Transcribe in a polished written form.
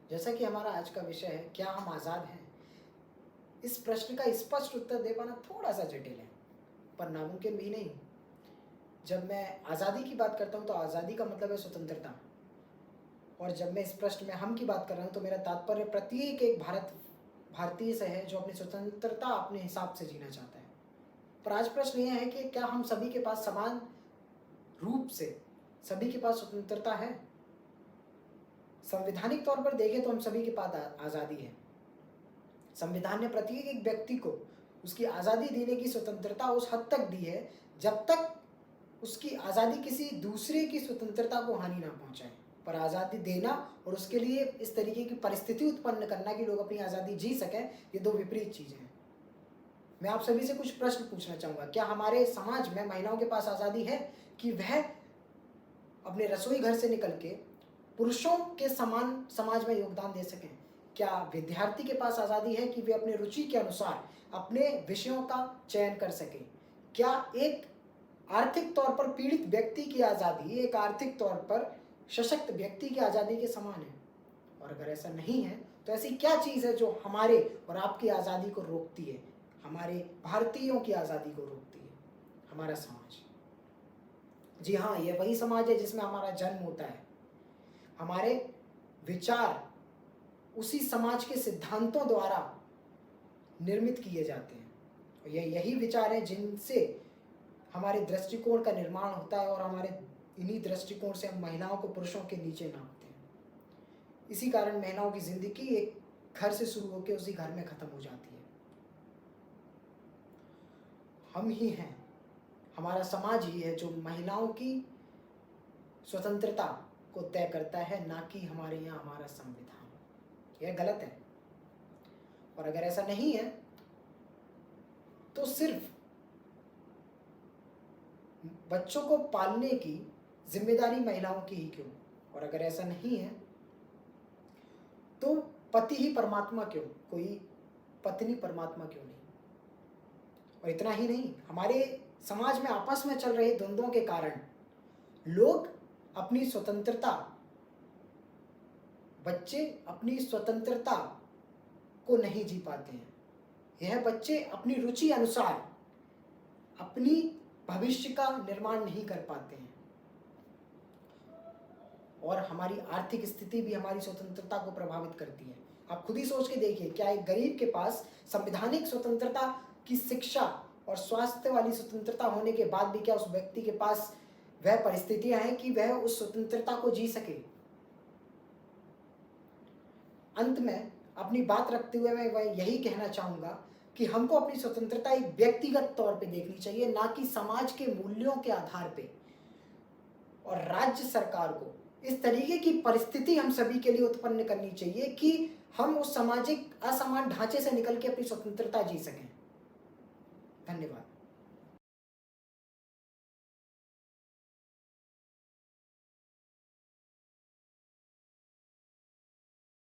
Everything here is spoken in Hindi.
जैसा कि हमारा आज का विषय है, क्या हम आज़ाद हैं? इस प्रश्न का स्पष्ट उत्तर दे पाना थोड़ा-सा जटिल है, पर नामुमकिन भी नहीं। जब मैं आज़ादी की बात करता हूँ, तो आज़ादी का मतलब है स्वतंत्रता। और जब मैं इस प्रश्न में हम की बात कर रहा हूँ, तो मेरा तात्पर्य प्रत्येक एक भारतीय से है, जो अपनी स्वतंत्रता अपने हिसाब से जीना चाहता है। पर आज प्रश्न ये है कि क्या हम सभी के पास समान रूप से सभी के पास स्वतंत्रता है? संवैधानिक तौर पर देखें तो हम सभी के पास आज़ादी है। संविधान ने प्रत्येक एक व्यक्ति को उसकी आज़ादी देने की स्वतंत्रता उस हद तक दी है, जब तक उसकी आज़ादी किसी दूसरे की स्वतंत्रता को हानि ना पहुँचाए। पर आज़ादी देना और उसके लिए इस तरीके की परिस्थिति उत्पन्न करना कि लोग अपनी आज़ादी जी सकें, ये दो विपरीत चीज़ें हैं। मैं आप सभी से कुछ प्रश्न पूछना चाहूँगा। क्या हमारे समाज में महिलाओं के पास आज़ादी है कि वह अपने रसोई घर से निकल के पुरुषों के समान समाज में योगदान दे सकें? क्या विद्यार्थी के पास आज़ादी है कि वे अपने रुचि के अनुसार अपने विषयों का चयन कर सकें? क्या एक आर्थिक तौर पर पीड़ित व्यक्ति की आज़ादी एक आर्थिक तौर पर सशक्त व्यक्ति की आज़ादी के समान है? और अगर ऐसा नहीं है, तो ऐसी क्या चीज़ है जो हमारे और आपकी आज़ादी को रोकती है? हमारे भारतीयों की आज़ादी को रोकती है? हमारा समाज। जी हाँ, ये वही समाज है जिसमें हमारा जन्म होता है। हमारे विचार उसी समाज के सिद्धांतों द्वारा निर्मित किए जाते हैं। और यही विचार हैं जिनसे हमारे दृष्टिकोण का निर्माण होता है, और हमारे इन्हीं दृष्टिकोण से हम महिलाओं को पुरुषों के नीचे नापते हैं। इसी कारण महिलाओं की ज़िंदगी एक घर से शुरू होकर उसी घर में ख़त्म हो जाती है। हम ही हैं, हमारा समाज ही है जो महिलाओं की स्वतंत्रता को तय करता है, ना कि हमारे यहाँ हमारा संविधान। यह गलत है। और अगर ऐसा नहीं है, तो सिर्फ बच्चों को पालने की जिम्मेदारी महिलाओं की ही क्यों? और अगर ऐसा नहीं है, तो पति ही परमात्मा क्यों? कोई पत्नी परमात्मा क्यों नहीं? और इतना ही नहीं, हमारे समाज में आपस में चल रहे द्वंद्वों के कारण लोग अपनी स्वतंत्रता, बच्चे अपनी स्वतंत्रता को नहीं जी पाते हैं। यह बच्चे अपनी रुचि अनुसार अपनी भविष्य का निर्माण नहीं कर पाते हैं। और हमारी आर्थिक स्थिति भी हमारी स्वतंत्रता को प्रभावित करती है। आप खुद ही सोच के देखिए, क्या एक गरीब के पास संवैधानिक स्वतंत्रता की शिक्षा और स्वास्थ्य वाली स्वतंत्रता होने के बाद भी क्या उस व्यक्ति के पास वह परिस्थितियां हैं कि वह उस स्वतंत्रता को जी सके? अंत में अपनी बात रखते हुए मैं वह यही कहना चाहूँगा कि हमको अपनी स्वतंत्रता एक व्यक्तिगत तौर पे देखनी चाहिए, ना कि समाज के मूल्यों के आधार पे। और राज्य सरकार को इस तरीके की परिस्थिति हम सभी के लिए उत्पन्न करनी चाहिए कि हम उस सामाजिक असमान ढांचे से निकल के अपनी स्वतंत्रता जी सकें। धन्यवाद।